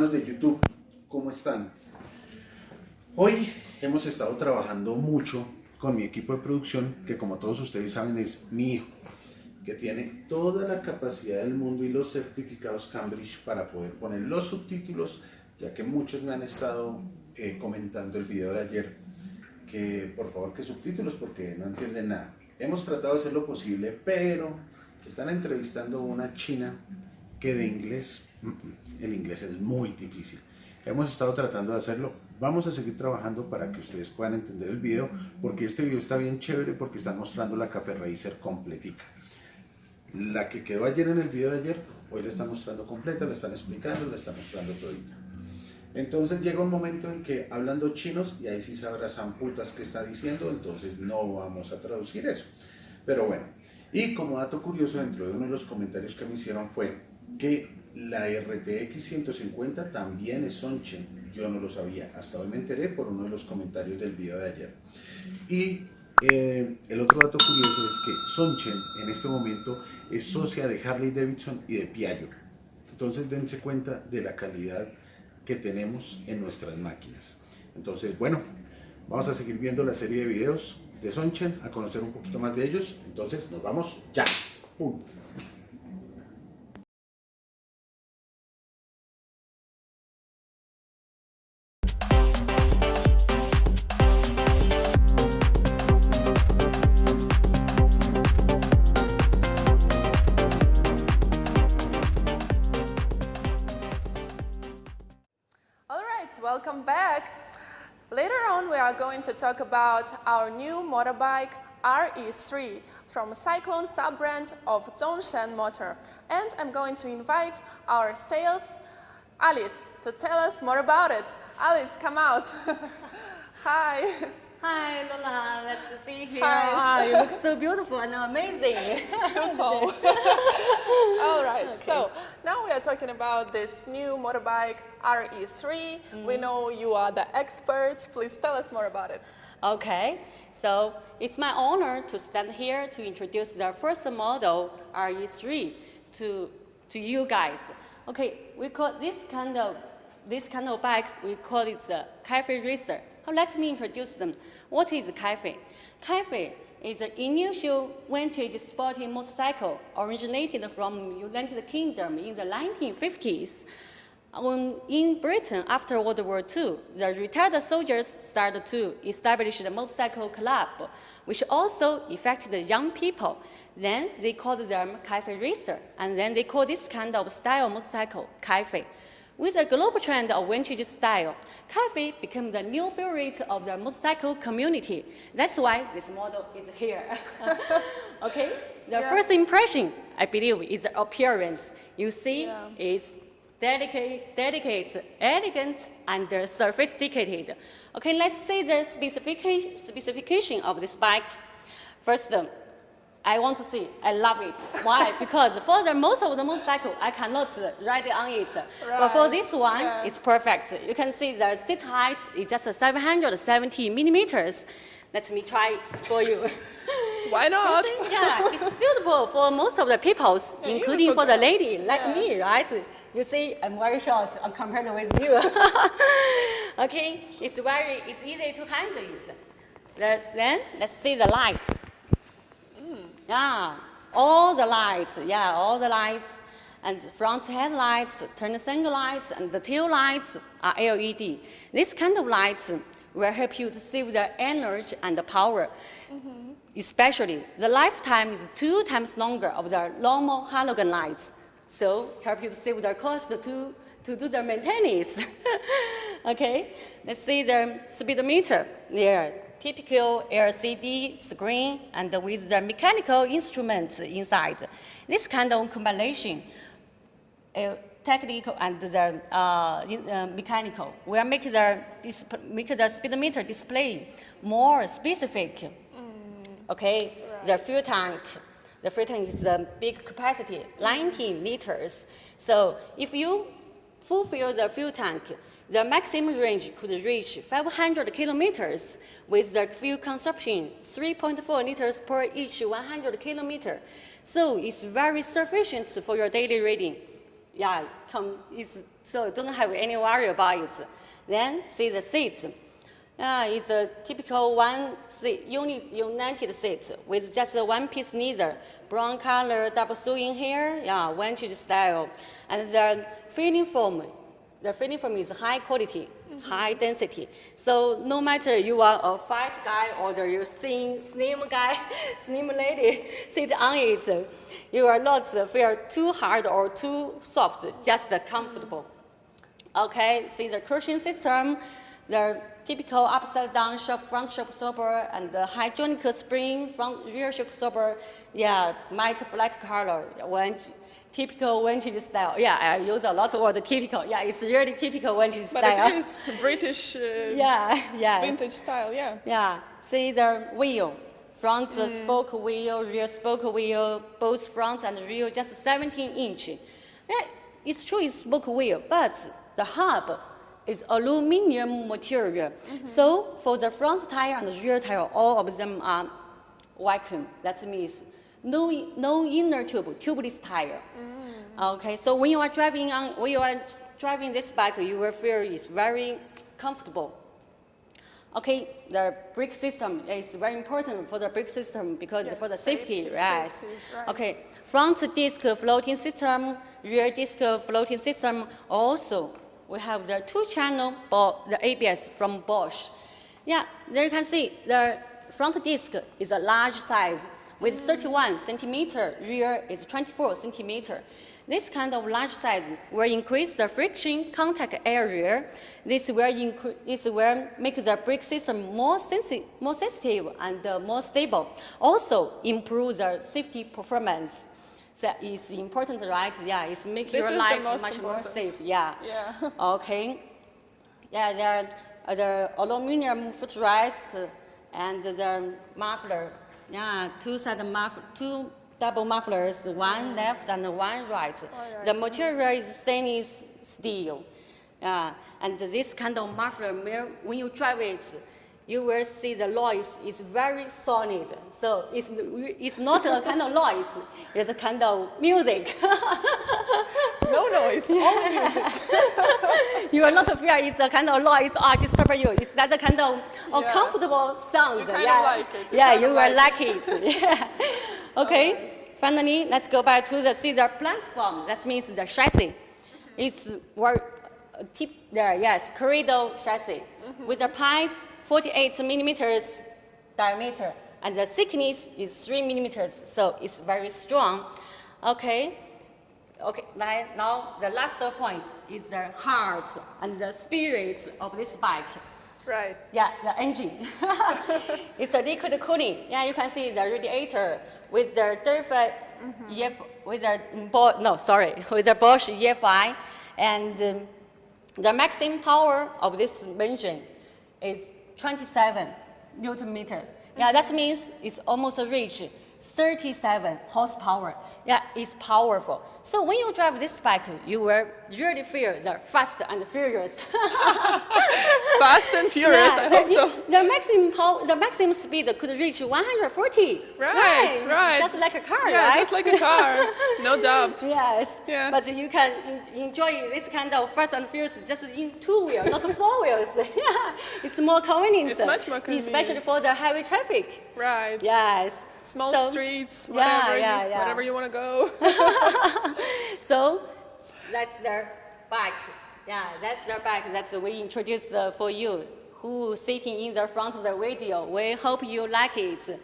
hermanos de YouTube, ¿cómo están? Hoy hemos estado trabajando mucho con mi equipo de producción, que como todos ustedes saben es mi hijo, que tiene toda la capacidad del mundo y los certificados Cambridge para poder poner los subtítulos, ya que muchos me han estado comentando el video de ayer, que por favor que subtítulos porque no entienden nada. Hemos tratado de hacer lo posible, pero están entrevistando a una china que de inglés, el inglés es muy difícil. Hemos estado tratando de hacerlo. Vamos a seguir trabajando para que ustedes puedan entender el video, porque este video está bien chévere porque están mostrando la café raícer completica. La que quedó ayer en el video de ayer, hoy la están mostrando completa, la están explicando, la están mostrando todita. Entonces llega un momento en que hablando chinos, y ahí sí sabrás amputas que está diciendo, entonces no vamos a traducir eso. Pero bueno, y como dato curioso, dentro de uno de los comentarios que me hicieron fue que la RTX 150 también es Zongshen. Yo no lo sabía, hasta hoy me enteré por uno de los comentarios del video de ayer. Y el otro dato curioso es que Zongshen en este momento es socia de Harley Davidson y de Piaggio. Entonces dense cuenta de la calidad que tenemos en nuestras máquinas. Entonces bueno, vamos a seguir viendo la serie de videos de Zongshen, a conocer un poquito más de ellos. Entonces nos vamos ya. ¡Pum! Welcome back. Later on, we are going to talk about our new motorbike RE3 from Cyclone sub-brand of Zongshen Motor. And I'm going to invite our sales Alice to tell us more about it. Alice, come out. Hi. Hi, Lola. Nice to see you. Hi. You look so beautiful and amazing. Too tall. All right. Okay. So now we are talking about this new motorbike RE3. We know you are the expert. Please tell us more about it. Okay. So it's my honor to stand here to introduce the first model RE3 to you guys. Okay. We call this kind of bike. We call it the cafe racer. Let me introduce them. What is cafe? Cafe is an initial vintage sporty motorcycle originated from United Kingdom in the 1950s. In Britain, after World War II, the retired soldiers started to establish the motorcycle club, which also affected young people. Then they called them cafe racer, and then they call this kind of style motorcycle cafe. With a global trend of vintage style, cafe became the new favorite of the motorcycle community. That's why this model is here. Okay? The first impression, I believe, is the appearance. You see, it's delicate, elegant, and sophisticated. Okay, let's see the specification of this bike. First, I want to see. I love it. Why? Because for most of the motorcycle, I cannot ride on it. Right. But for this one, it's perfect. You can see the seat height is just 770 millimeters. Let me try for you. Why not? It's suitable for most of the people, including for the lady like me, right? You see, I'm very short compared with you. Okay, it's easy to handle it. Let's see the lights. Yeah, all the lights, and front headlights, turn signal lights, and the tail lights are LED. This kind of lights will help you to save the energy and the power. Especially, the lifetime is 2 times longer of the normal halogen lights, so help you to save the cost to do the maintenance. Okay, let's see the speedometer there. Typical LCD screen and with the mechanical instruments inside. This kind of combination, technical and the mechanical, will make the speedometer display more specific. Okay, right. The fuel tank is a big capacity, 19 liters. So if you fulfill the fuel tank, the maximum range could reach 500 kilometers with the fuel consumption 3.4 liters per each 100 kilometer. So it's very sufficient for your daily reading. yeah, so don't have any worry about it. Then see the seat. It's a typical one seat, united seat with just a one-piece leather, brown color, double sewing here, yeah, vintage style. And the fitting foam is high quality, high density. So no matter you are a fat guy or you're slim guy, slim lady, sit on it, you will not feel too hard or too soft, just comfortable. Okay, see the cushion system, the typical upside-down front shock stopper and the hydraulic spring front rear shock stopper, yeah, matte black color, typical vintage style. Yeah, I use a lot of word typical. Yeah, it's really typical vintage style. But it is British vintage style, yeah. Yeah, see the wheel, front spoke wheel, rear spoke wheel, both front and rear, just 17-inch. Yeah, it's true it's spoke wheel, but the hub is aluminum material. So for the front tire and the rear tire, all of them are vacuum. That means no inner tube, tubeless tire. Okay, so when you are driving this bike, you will feel it's very comfortable. Okay, the brake system is very important for the brake system because for the safety, right? Okay, front disc floating system, rear disc floating system. Also, we have the two-channel, the ABS from Bosch. Yeah, there you can see the front disc is a large size with 31 centimeter, rear is 24 centimeter. This kind of large size will increase the friction contact area. This will make the brake system more sensitive and more stable. Also improve the safety performance. That is important, right? Yeah, it's making your life much more safe. Yeah. Okay. Yeah, there are the aluminum footrest and the muffler. Yeah, two double mufflers, one left and one right. The material is stainless steel. And this kind of muffler, when you drive it, you will see the noise is very solid. So it's not a kind of noise, it's a kind of music. No noise, all music. You will not feel it's a kind of noise or disturb you. It's that kind of comfortable sound. You kind of like it. Yeah, you will like it. Yeah. Okay. Finally, let's go back to the cedar platform. That means the chassis. It's there, yes, corridor chassis with a pipe 48 millimeters diameter, and the thickness is 3 millimeters, so it's very strong. Okay. Now the last point is the heart and the spirit of this bike. Right. Yeah, the engine. It's a liquid cooling. Yeah, you can see the radiator with the with the Bosch EFI, and the maximum power of this engine is 27 Newton meter. Yeah, that means it's almost reached 37 horsepower. Yeah, it's powerful. So when you drive this bike, you will really feel the fast and furious. Fast and furious, I hope so. The maximum speed could reach 140. Right. Just like a car, right? Yeah, just like a car, no doubt. Yes. Yeah. But you can enjoy this kind of fast and furious just in 2 wheels, not 4 wheels. Yeah, it's more convenient. It's much more convenient. Especially for the heavy traffic. Right. Yes. Small streets, whatever you want to go. So that's their bike. Yeah, that's their bike. That's we introduced for you, who sitting in the front of the video. We hope you like it.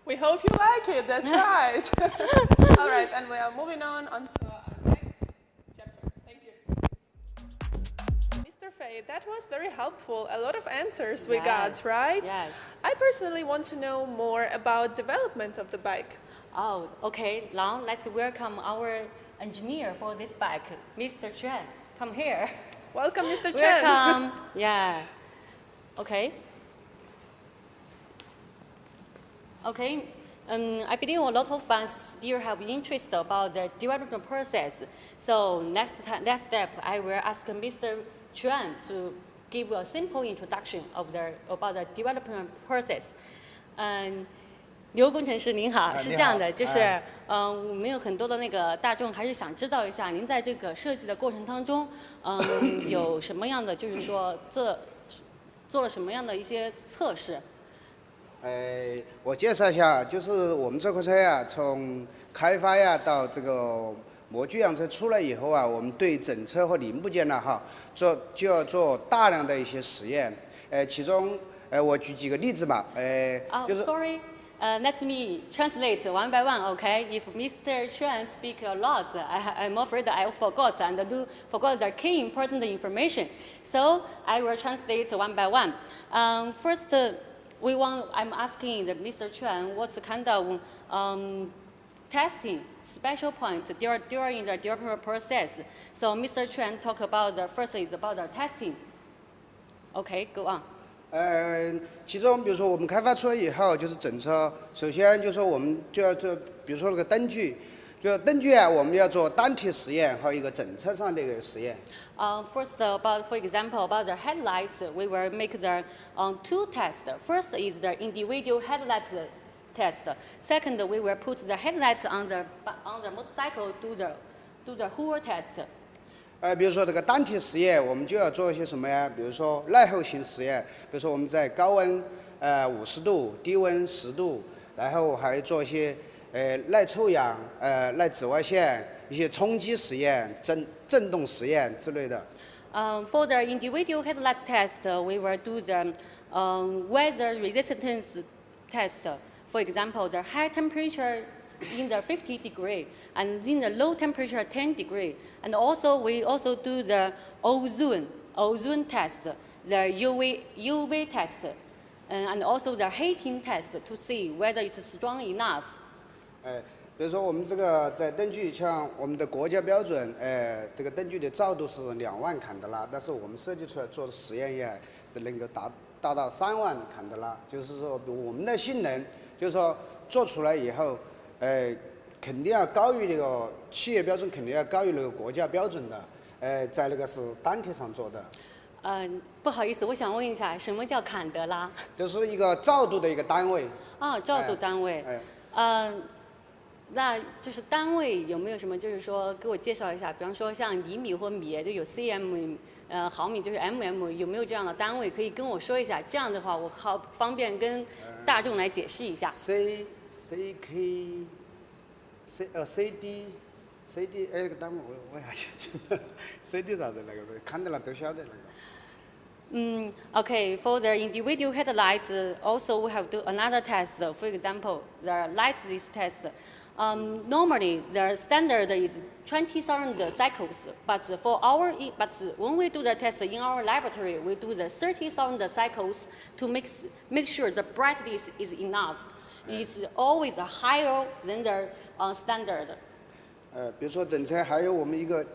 We hope you like it. That's right. All right, and we are moving on to our next chapter. Thank you. Mr. Fei, that was very helpful. A lot of answers we got, right? Yes. I personally want to know more about development of the bike. Oh, okay. Now let's welcome our engineer for this bike, Mr. Chen. Come here. Welcome, Mr. Chen. Welcome. Yeah. Okay. Okay. I believe a lot of fans still have interest about the development process. So next step, I will ask Mr. Chen to give a simple introduction of about the development process. And 刘工程师您好，是这样的，就是，哎我们有很多的那个大众还是想知道一下，您在这个设计的过程当中，有什么样的，就是说做了什么样的一些测试？我介绍一下，就是我们这款车呀，从开发呀到这个模具样车出来以后啊，我们对整车和零部件呢，就要做大量的一些实验。其中我举几个例子吧。就是。Sorry. Let me translate one by one, okay? If Mr. Chuan speak a lot, I'm afraid I forgot forgot the key important information. So I will translate one by one. First, I'm asking Mr. Chuan what's the kind of testing special point during the development process. So Mr. Chuan talk about the first is about the testing. Okay, go on. 其中比如说我们开发出来以后，就是整车，首先就说我们就要做，比如说那个灯具，就灯具啊，我们要做单体实验和一个整车上的一个实验。First, for example, about the headlights, we will make the two tests. First is the individual headlight test. Second, we will put the headlights on the motorcycle do the whole test. 比如说这个单体实验，我们就要做一些什么呀？比如说耐候型实验，比如说我们在高温50度，低温10度，然后还做一些耐臭氧、耐紫外线、一些冲击实验、振动实验之类的。For the individual headlight test, we will do the weather resistance test. For example, the high temperature in the 50 degree and in the low temperature 10 degree. And also we also do the ozone test, the UV test, and also the heating test to see whether it's strong enough. 比如说我们这个在灯具，像我们的国家标准，这个灯具的照度是2万坎德拉，但是我们设计出来做的实验也能够达到3万坎德拉，就是说我们的性能，就是说做出来以后，肯定要高于那个企业标准，肯定要高于那个国家标准的。在那个是单体上做的。不好意思，我想问一下，什么叫坎德拉？就是一个照度的一个单位。照度单位。那就是单位有没有什么，就是说给我介绍一下，比方说像厘米或米，就有 cm，毫米就是 mm，有没有这样的单位可以跟我说一下？这样的话，我好方便跟大众来解释一下。CK。CD，那个单位我也记不得 ，CD 啥的那个，看到了都晓得那个。Okay, for the individual headlights, also we have to do another test. For example, the lights test. Normally, the standard is 20,000 cycles, but when we do the test in our laboratory, we do the 30,000 cycles to make sure the brightness is enough. It's always higher than the standard. 比如说整车还有我们一个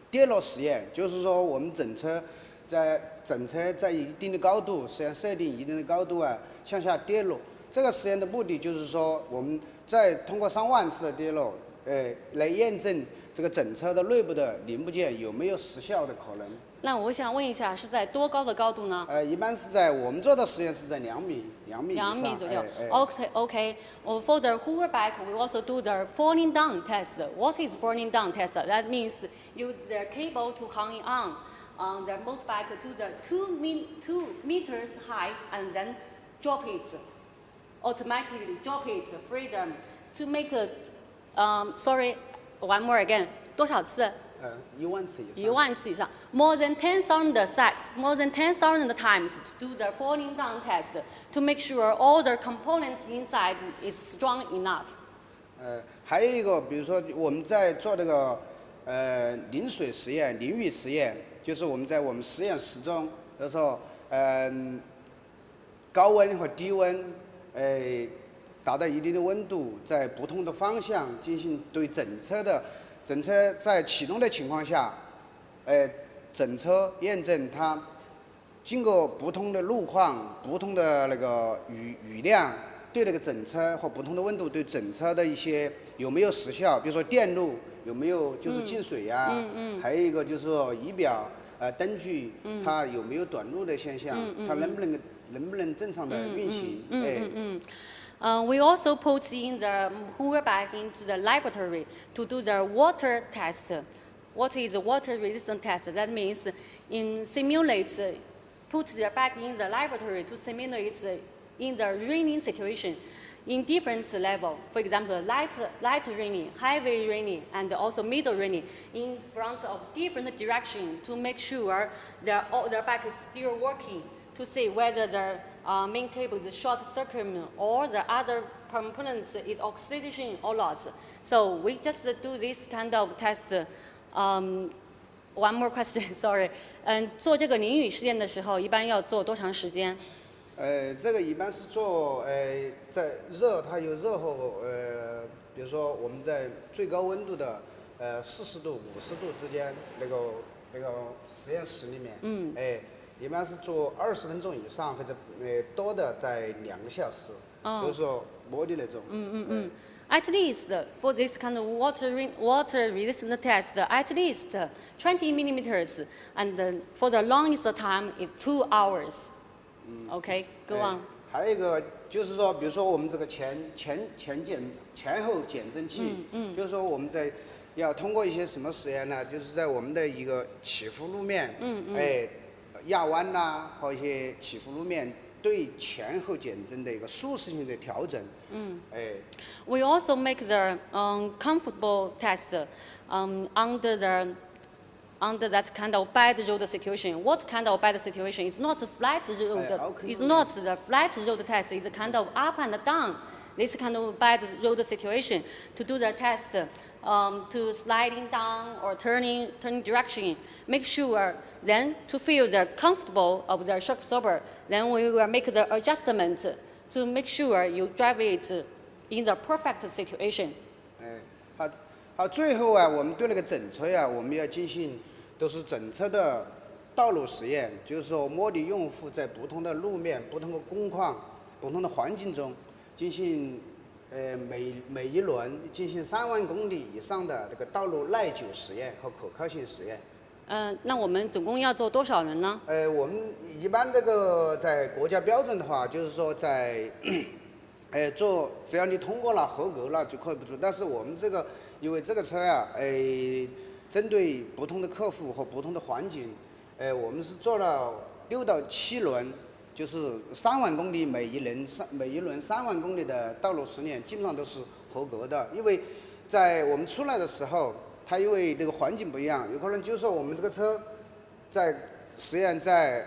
跌落实验，就是说我们整车在一定的高度，实际上设定一定的高度啊向下跌落。这个实验的目的就是说，我们再通过3万次的跌落，来验证这个整车的内部的零部件有没有失效的可能。那我想问一下，是在多高的高度呢？一般是在我们做的实验是在2米以上。2米左右。Okay. For the whole bike, we also do the falling down test. What is falling down test? That means use the cable to hang on the motorbike to the 2 meters high and then drop it. Automatically drop it, freedom to make sorry, one more again. 多少次？1万次以上。1万次以上。More than 10,000 times to do the falling down test to make sure all the components inside is strong enough. 还有一个，比如说我们在做这个淋水实验、淋雨实验，就是我们在我们实验室中，有时候高温和低温，达到一定的温度，在不同的方向进行对整车在启动的情况下，整车验证它经过不同的路况、不同的那个雨量，对那个整车或不同的温度对整车的一些有没有时效，比如说电路有没有就是进水呀，还有一个就是说仪表灯具它有没有短路的现象，它能不能正常的运行。We also put in the hoover bag into the laboratory to do the water test. What is a water resistant test? That means put the bag in the laboratory to simulate in the raining situation in different level. For example, light raining, heavy raining, and also middle raining in front of different direction to make sure their bag is still working to see whether the main cable is short circuit or the other component is oxidation or not. So we just do this kind of test. One more question, sorry. 做这个淋雨试验的时候，一般要做多长时间？这个一般是做在它有热后比如说我们在最高温度的40度、50度之间那个实验室里面，一般是做20分钟以上，或者多的在2个小时，就是说摸的那种。At least for this kind of water resistant test, at least 20 millimeters, and for the longest time is 2 hours. Okay, go on. 还有一个就是说，比如说我们这个前后减震器，就是说我们要通过一些什么实验呢？就是在我们的一个起伏路面，压弯呐，和一些起伏路面。对前后减震的一个舒适性的调整。We also make the comfortable test under that kind of bad road situation. What kind of bad situation? It's not a flat road. It's not the flat road test. It's a kind of up and down. This kind of bad road situation to do the test to sliding down or turning direction. Make sure then to feel the comfortable of the shock absorber. Then we will make the adjustment to make sure you drive it in the perfect situation. 好，最后啊，我们对那个整车呀，我们要进行都是整车的道路实验，就是说模拟用户在不同的路面、不同的工况、不同的环境中进行每一轮进行3万公里以上的这个道路耐久实验和可靠性实验。那我们总共要做多少轮呢？我们一般这个在国家标准的话，就是说在只要你通过了合格了就可以不做。但是我们这个因为这个车呀，针对不同的客户和不同的环境，我们是做了6到7轮，就是3万公里每一轮3万公里的道路实验，基本上都是合格的。因为在我们出来的时候，它因为这个环境不一样，有可能就是说我们这个车在实验在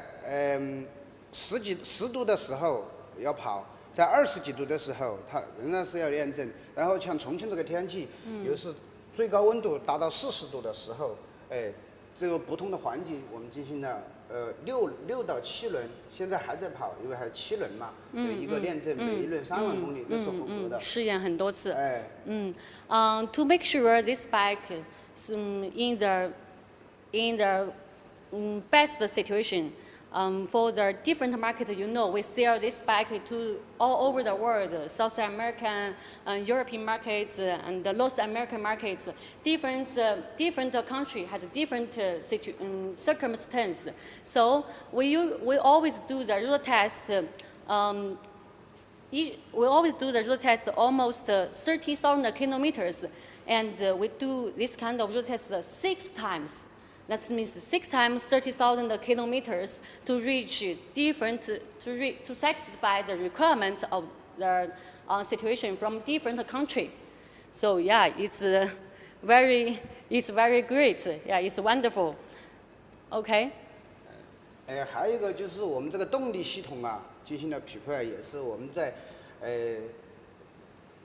10度的时候要跑，在20几度的时候它仍然是要验证。然后像重庆这个天气，又是最高温度达到40度的时候，这个不同的环境我们进行了6到7轮，现在还在跑，因为还有7轮嘛，一个验证每一轮3万公里都是合格的。试验很多次。To make sure this bike is in the best situation. For the different market, we sell this bike to all over the world, South American, European markets, and the North American markets. Different country has different circumstance. So we always do the road test. We always do the road test almost 30,000 kilometers, and we do this kind of road test 6 times. That means 6 times 30,000 kilometers to satisfy the requirements of the situation from different country. So yeah, it's very great. Yeah, it's wonderful. Okay. 还有一个就是我们这个动力系统啊，进行了匹配，也是我们在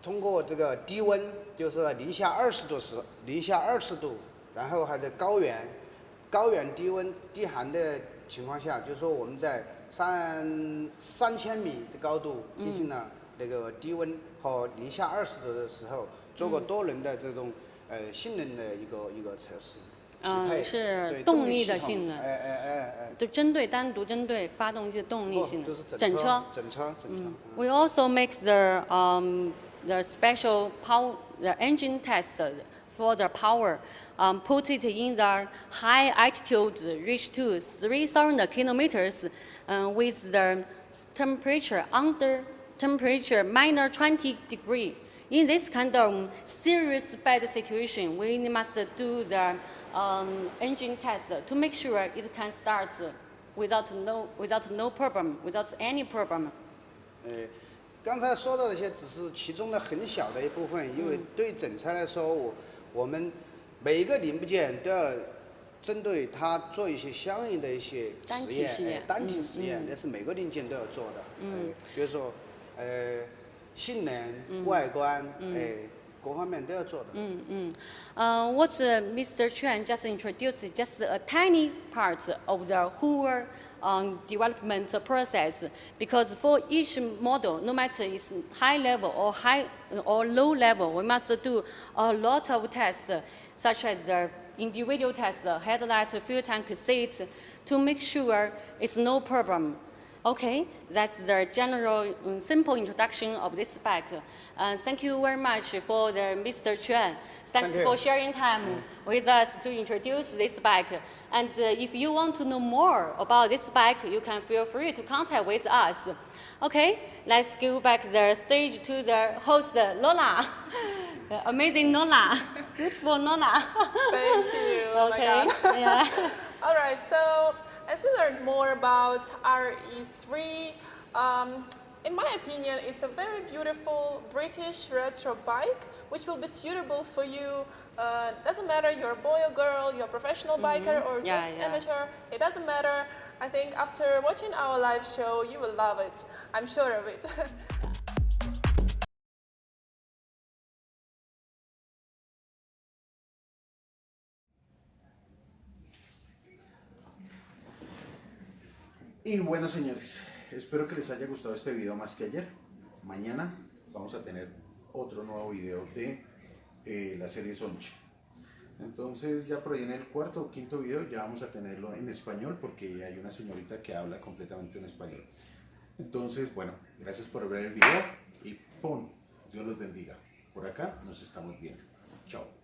通过这个低温，就是零下20度，然后还在高原低温低寒的情况下，就是说我们在3000米的高度进行了那个低温和零下20度的时候，做过多轮的这种性能的一个测试。是动力的性能，单独针对发动机的动力性能，整车。We also make the special power, the engine test for the power. Put it in the high altitude, reach to 3,000 kilometers, with the temperature under temperature minus 20 degrees. In this kind of serious bad situation, we must do the engine test to make sure it can start without no problem, without any problem. 刚才说到的这些只是其中的很小的一部分，因为对整车来说，我们每一个零部件都要针对它做一些相应的一些实验，单体实验，那是每个零件都要做的。比如说，性能、外观，各方面都要做的。What Mr. Chuan just introduced just a tiny part of the whole development process, because for each model, no matter it's high level or low level, we must do a lot of tests, such as the individual test, the headlight, fuel tank, seat, to make sure it's no problem. Okay, that's the general simple introduction of this bike. Thank you very much for Mr. Chuan. Thanks for sharing time with us to introduce this bike. And if you want to know more about this bike, you can feel free to contact with us. Okay, let's give back the stage to the host, Lola. Amazing Lola, beautiful Lola. Thank you. Okay, yeah. All right, so as we learned more about RE3, in my opinion, it's a very beautiful British retro bike, which will be suitable for you. Doesn't matter you're a boy or girl, you're a professional biker or just amateur, it doesn't matter. I think after watching our live show, you will love it. I'm sure of it. Y bueno, señores, espero que les haya gustado este video más que ayer. Mañana vamos a tener otro nuevo video de la serie Zongshen. Entonces ya por ahí en el cuarto o quinto video ya vamos a tenerlo en español, porque hay una señorita que habla completamente en español. Entonces, bueno, gracias por ver el video y ¡pum! Dios los bendiga. Por acá nos estamos viendo. Chao.